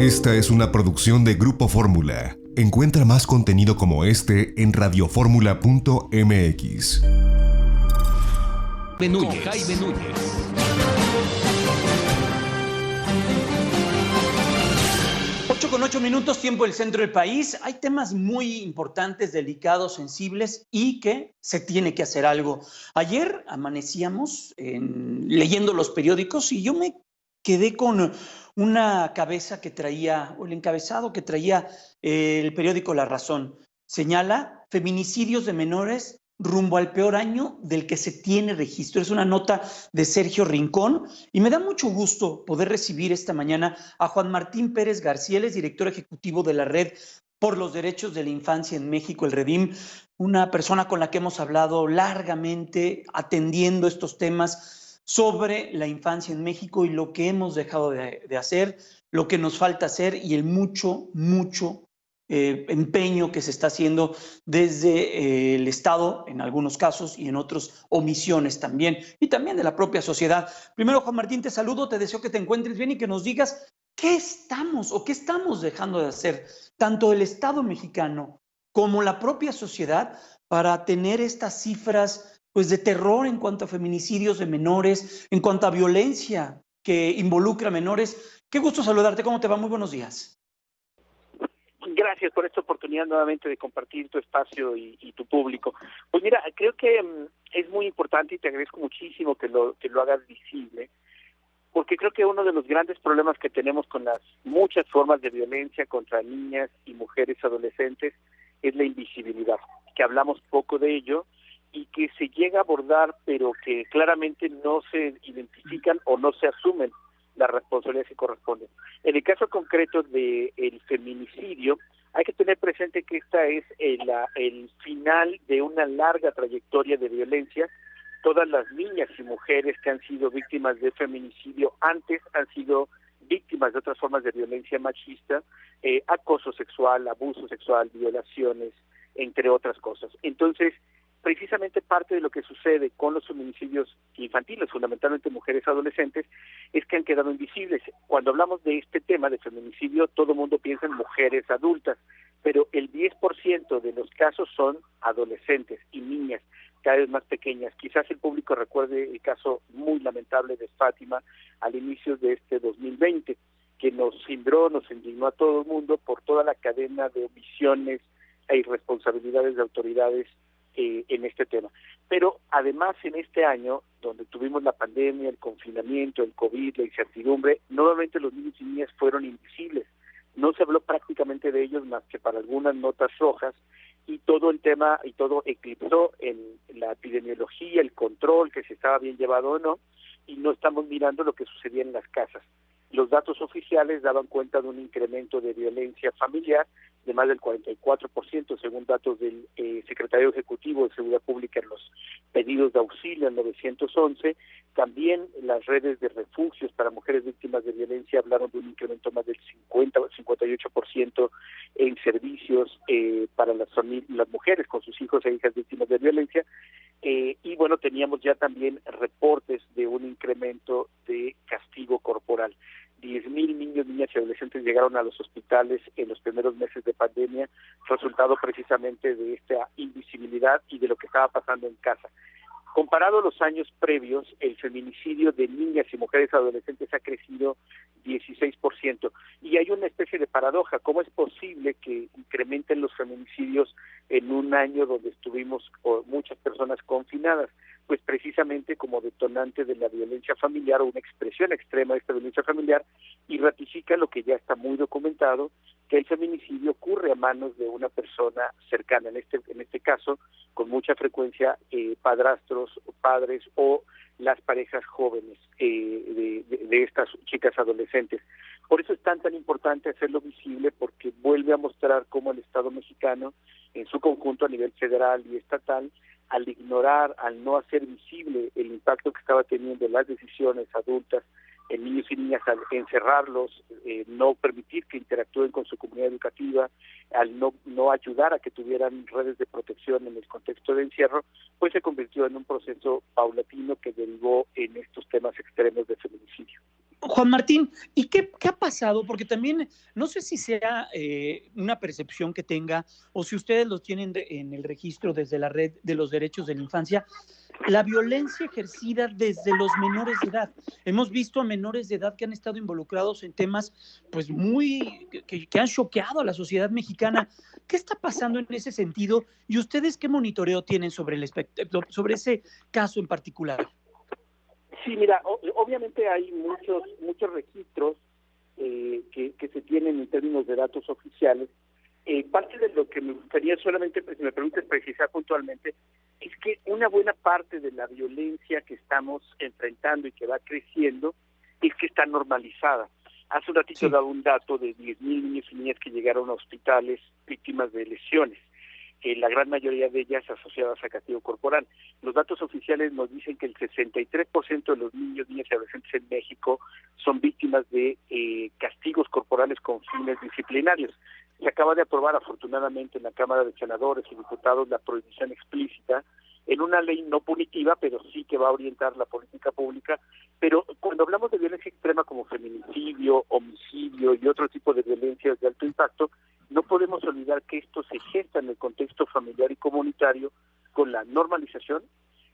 Esta es una producción de Grupo Fórmula. Encuentra más contenido como este en radioformula.mx. Jaime Núñez. Con 8 minutos, tiempo del centro del país. Hay temas muy importantes, delicados, sensibles y que se tiene que hacer algo. Ayer amanecíamos leyendo los periódicos y yo me quedé con una cabeza que traía, o el encabezado que traía el periódico La Razón. Señala feminicidios de menores rumbo al peor año del que se tiene registro. Es una nota de Sergio Rincón y me da mucho gusto poder recibir esta mañana a Juan Martín Pérez García, él es director ejecutivo de la Red por los Derechos de la Infancia en México, el REDIM, una persona con la que hemos hablado largamente atendiendo estos temas sobre la infancia en México y lo que hemos dejado de hacer, lo que nos falta hacer y el mucho empeño que se está haciendo desde el Estado en algunos casos y en otros omisiones también, y también de la propia sociedad. Primero, Juan Martín, te saludo, te deseo que te encuentres bien y que nos digas qué estamos dejando de hacer, tanto el Estado mexicano como la propia sociedad, para tener estas cifras pues, de terror en cuanto a feminicidios de menores, en cuanto a violencia que involucra a menores. Qué gusto saludarte, ¿cómo te va? Muy buenos días. Gracias por esta oportunidad nuevamente de compartir tu espacio y tu público. Pues mira, creo que es muy importante y te agradezco muchísimo que lo hagas visible, porque creo que uno de los grandes problemas que tenemos con las muchas formas de violencia contra niñas y mujeres adolescentes es la invisibilidad, que hablamos poco de ello y que se llega a abordar, pero que claramente no se identifican o no se asumen las responsabilidades que corresponden. En el caso concreto del feminicidio, hay que tener presente que esta es el final de una larga trayectoria de violencia. Todas las niñas y mujeres que han sido víctimas de feminicidio antes han sido víctimas de otras formas de violencia machista, acoso sexual, abuso sexual, violaciones, entre otras cosas. Entonces, precisamente parte de lo que sucede con los feminicidios infantiles, fundamentalmente mujeres adolescentes, es que han quedado invisibles. Cuando hablamos de este tema de feminicidio, todo el mundo piensa en mujeres adultas, pero el 10% de los casos son adolescentes y niñas, cada vez más pequeñas. Quizás el público recuerde el caso muy lamentable de Fátima al inicio de este 2020, que nos indignó a todo el mundo por toda la cadena de omisiones e irresponsabilidades de autoridades en este tema. Pero además en este año, donde tuvimos la pandemia, el confinamiento, el COVID, la incertidumbre, nuevamente los niños y niñas fueron invisibles. No se habló prácticamente de ellos más que para algunas notas rojas, y todo el tema y todo eclipsó en la epidemiología, el control, que si estaba bien llevado o no, y no estamos mirando lo que sucedía en las casas. Los datos oficiales daban cuenta de un incremento de violencia familiar de más del 44%, según datos del Secretario Ejecutivo de Seguridad Pública en los pedidos de auxilio en 911. También las redes de refugios para mujeres víctimas de violencia hablaron de un incremento más del 58% en servicios para las mujeres con sus hijos e hijas víctimas de violencia. Y bueno, teníamos ya también reportes de un incremento de castigo corporal. 10,000 niños, niñas y adolescentes llegaron a los hospitales en los primeros meses de pandemia, resultado precisamente de esta invisibilidad y de lo que estaba pasando en casa. Comparado a los años previos, el feminicidio de niñas y mujeres adolescentes ha crecido 16%. Y hay una especie de paradoja. ¿Cómo es posible que incrementen los feminicidios en un año donde estuvimos muchas personas confinadas? Pues precisamente como detonante de la violencia familiar, o una expresión extrema de esta violencia familiar, y ratifica lo que ya está muy documentado, que el feminicidio ocurre a manos de una persona cercana, en este caso, con mucha frecuencia, padrastros, padres o las parejas jóvenes de estas chicas adolescentes. Por eso es tan importante hacerlo visible, porque vuelve a mostrar cómo el Estado mexicano, en su conjunto a nivel federal y estatal, al ignorar, al no hacer visible el impacto que estaba teniendo las decisiones adultas en niños y niñas al encerrarlos, no permitir que interactúen con su comunidad educativa, al no ayudar a que tuvieran redes de protección en el contexto de encierro, pues se convirtió en un proceso paulatino que derivó en estos temas extremos de feminicidio. Juan Martín, ¿y qué ha pasado? Porque también no sé si sea una percepción que tenga o si ustedes los tienen en el registro desde la Red de los Derechos de la Infancia, la violencia ejercida desde los menores de edad. Hemos visto a menores de edad que han estado involucrados en temas pues que han choqueado a la sociedad mexicana. ¿Qué está pasando en ese sentido? ¿Y ustedes qué monitoreo tienen sobre ese caso en particular? Sí, mira, obviamente hay muchos registros que se tienen en términos de datos oficiales. Parte de lo que me gustaría solamente, si me permites precisar puntualmente, es que una buena parte de la violencia que estamos enfrentando y que va creciendo es que está normalizada. Hace un ratito daba un dato de 10,000 niños y niñas que llegaron a hospitales víctimas de lesiones. La gran mayoría de ellas asociadas a castigo corporal. Los datos oficiales nos dicen que el 63% de los niños, niñas y adolescentes en México son víctimas de castigos corporales con fines disciplinarios. Se acaba de aprobar afortunadamente en la Cámara de Senadores y Diputados la prohibición explícita en una ley no punitiva, pero sí que va a orientar la política pública. Pero cuando hablamos de violencia extrema como feminicidio, homicidio y otro tipo de violencias de alto impacto, no podemos olvidar que esto se gesta en el contexto familiar y comunitario con la normalización,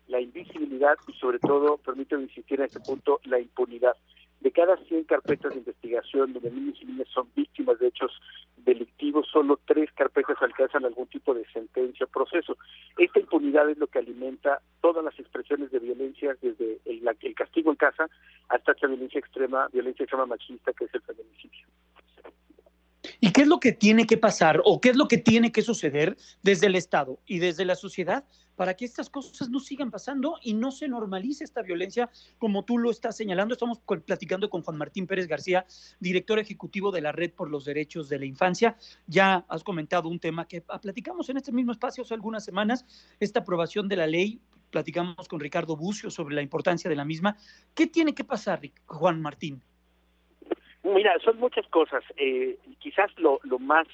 la invisibilidad y sobre todo, permítame insistir en este punto, la impunidad. De cada 100 carpetas de investigación donde niños y niñas son víctimas de hechos delictivos, solo 3 carpetas alcanzan algún tipo de sentencia o proceso. Esta impunidad es lo que alimenta todas las expresiones de violencia, desde el castigo en casa hasta esta violencia extrema machista que es el feminicidio. ¿Y qué es lo que tiene que pasar o qué es lo que tiene que suceder desde el Estado y desde la sociedad para que estas cosas no sigan pasando y no se normalice esta violencia como tú lo estás señalando? Estamos platicando con Juan Martín Pérez García, director ejecutivo de la Red por los Derechos de la Infancia. Ya has comentado un tema que platicamos en este mismo espacio hace algunas semanas, esta aprobación de la ley. Platicamos con Ricardo Bucio sobre la importancia de la misma. ¿Qué tiene que pasar, Juan Martín? Mira, son muchas cosas. Quizás lo más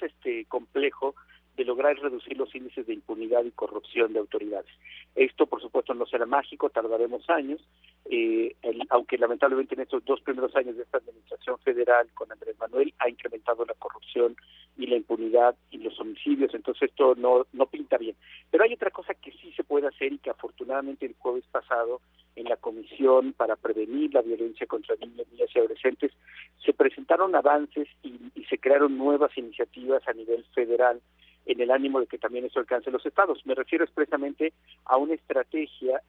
complejo de lograr es reducir los índices de impunidad y corrupción de autoridades. Esto, por supuesto, no será mágico, tardaremos años, aunque lamentablemente en estos 2 primeros años de esta administración federal con Andrés Manuel ha incrementado la corrupción y la impunidad y los homicidios, entonces esto no pinta bien. Pero hay otra cosa que sí se puede hacer y que afortunadamente el jueves pasado en la Comisión para Prevenir la Violencia contra Niños, Niñas y Adolescentes se presentaron avances y se crearon nuevas iniciativas a nivel federal en el ánimo de que también eso alcance los estados. Me refiero expresamente a una estrategia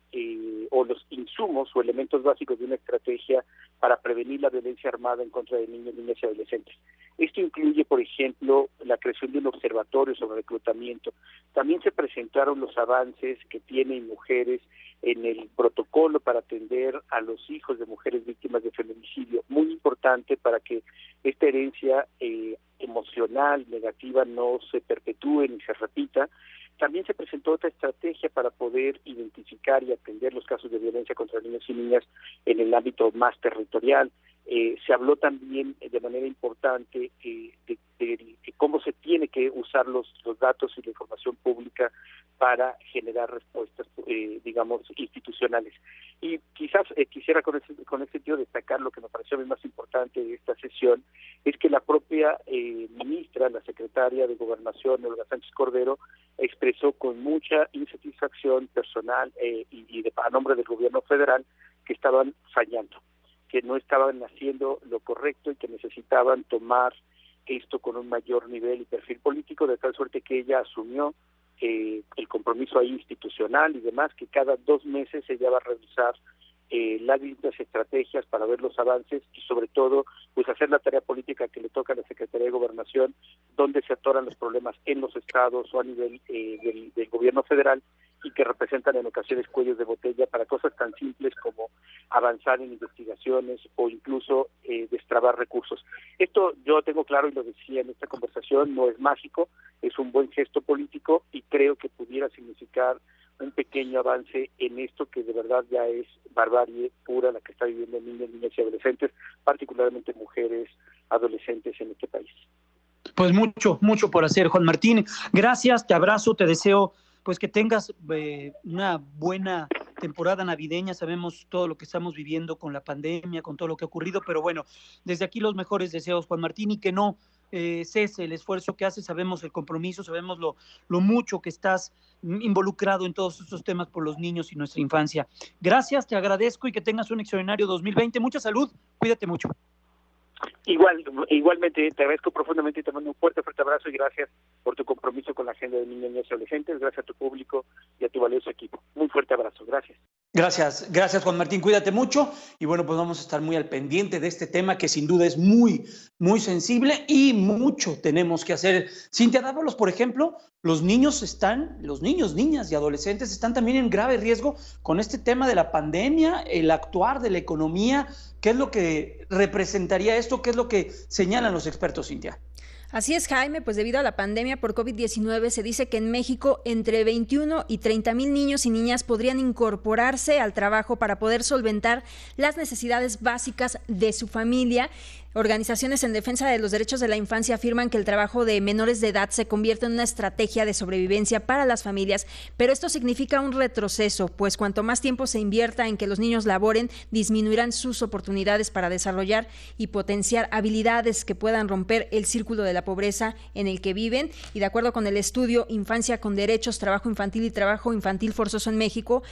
o los insumos o elementos básicos de una estrategia para prevenir la violencia armada en contra de niños, niñas y adolescentes. Esto incluye, por ejemplo, la creación de un observatorio sobre reclutamiento. También se presentaron los avances que tienen mujeres en el protocolo para atender a los hijos de mujeres víctimas de feminicidio, muy importante para que esta herencia emocional negativa no se perpetúe ni se repita. También se presentó otra estrategia para poder identificar y atender los casos de violencia contra niños y niñas en el ámbito más territorial. Se habló también de manera importante de cómo se tiene que usar los datos y la información pública para generar respuestas, institucionales. Y quizás quisiera con ese sentido destacar lo que me pareció a mí más importante de esta sesión, es que la propia ministra, la secretaria de Gobernación, Olga Sánchez Cordero, expresó con mucha insatisfacción personal a nombre del gobierno federal que estaban fallando, que no estaban haciendo lo correcto y que necesitaban tomar esto con un mayor nivel y perfil político, de tal suerte que ella asumió el compromiso ahí institucional y demás, que cada 2 meses ella va a revisar las distintas estrategias para ver los avances y sobre todo pues hacer la tarea política que le toca a la Secretaría de Gobernación, donde se atoran los problemas en los estados o a nivel del gobierno federal y que representan en ocasiones cuellos de botella para cosas tan simples como avanzar en investigaciones o incluso destrabar recursos. Esto yo tengo claro y lo decía en esta conversación, no es mágico, es un buen gesto político y creo que pudiera significar un pequeño avance en esto que de verdad ya es barbarie pura la que está viviendo niños, niñas y adolescentes, particularmente mujeres adolescentes en este país. Pues mucho por hacer, Juan Martín. Gracias, te abrazo, te deseo pues que tengas una buena temporada navideña. Sabemos todo lo que estamos viviendo con la pandemia, con todo lo que ha ocurrido, pero bueno, desde aquí los mejores deseos, Juan Martín, y que no cese el esfuerzo que haces. Sabemos el compromiso, sabemos lo mucho que estás involucrado en todos estos temas por los niños y nuestra infancia. Gracias, te agradezco y que tengas un extraordinario 2020. Mucha salud, cuídate mucho. Igualmente te agradezco profundamente y te mando un fuerte abrazo y gracias por tu compromiso con la agenda de niños, niñas y adolescentes, gracias a tu público y a tu valioso equipo. Muy fuerte abrazo, gracias. Gracias Juan Martín, cuídate mucho y bueno, pues vamos a estar muy al pendiente de este tema que sin duda es muy sensible y mucho tenemos que hacer. Cintia Dávalos, por ejemplo, los niños, niñas y adolescentes están también en grave riesgo con este tema de la pandemia, el actuar de la economía. ¿Qué es lo que representaría esto? ¿Qué es lo que señalan los expertos, Cintia? Así es, Jaime, pues debido a la pandemia por COVID-19 se dice que en México entre 21 y 30,000 niños y niñas podrían incorporarse al trabajo para poder solventar las necesidades básicas de su familia. Organizaciones en defensa de los derechos de la infancia afirman que el trabajo de menores de edad se convierte en una estrategia de sobrevivencia para las familias, pero esto significa un retroceso, pues cuanto más tiempo se invierta en que los niños laboren, disminuirán sus oportunidades para desarrollar y potenciar habilidades que puedan romper el círculo de la pobreza en el que viven. Y de acuerdo con el estudio Infancia con Derechos, Trabajo Infantil y Trabajo Infantil Forzoso en México,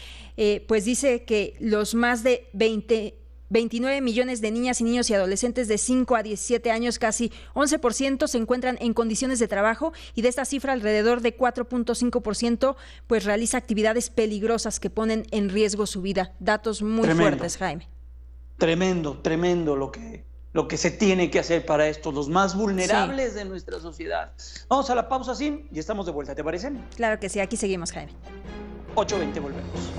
pues dice que los más de 29 millones de niñas y niños y adolescentes de 5 a 17 años, casi 11% se encuentran en condiciones de trabajo y de esta cifra alrededor de 4.5% pues realiza actividades peligrosas que ponen en riesgo su vida. Datos muy fuertes, Jaime. Tremendo lo que se tiene que hacer para estos, los más vulnerables de nuestra sociedad. Vamos a la pausa, Sim, y estamos de vuelta, ¿te parece? Claro que sí, aquí seguimos, Jaime. 8:20, volvemos.